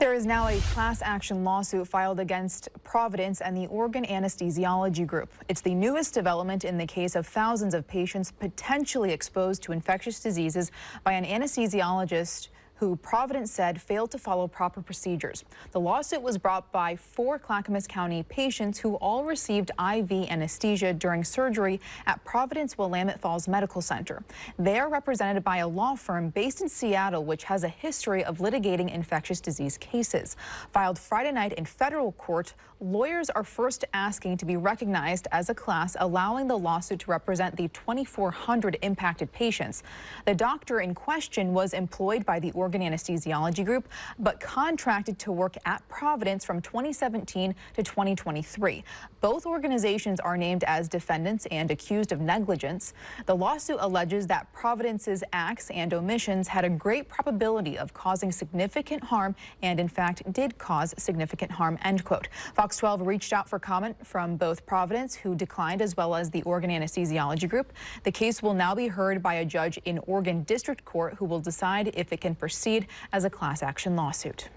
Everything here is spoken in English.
There is now a class action lawsuit filed against Providence and the Oregon Anesthesiology Group. It's the newest development in the case of thousands of patients potentially exposed to infectious diseases by an anesthesiologist who Providence said failed to follow proper procedures. The lawsuit was brought by 4 Clackamas County patients who all received IV anesthesia during surgery at Providence Willamette Falls Medical Center. They are represented by a law firm based in Seattle, which has a history of litigating infectious disease cases. Filed Friday night in federal court, lawyers are first asking to be recognized as a class, allowing the lawsuit to represent the 2,400 impacted patients. The doctor in question was employed by the Oregon Anesthesiology Group, but contracted to work at Providence from 2017 to 2023. Both organizations are named as defendants and accused of negligence. The lawsuit alleges that Providence's acts and omissions had a great probability of causing significant harm and, in fact, did cause significant harm, end quote. Fox 12 reached out for comment from both Providence, who declined, as well as the Oregon Anesthesiology Group. The case will now be heard by a judge in Oregon District Court, who will decide if it can proceed as a class action lawsuit.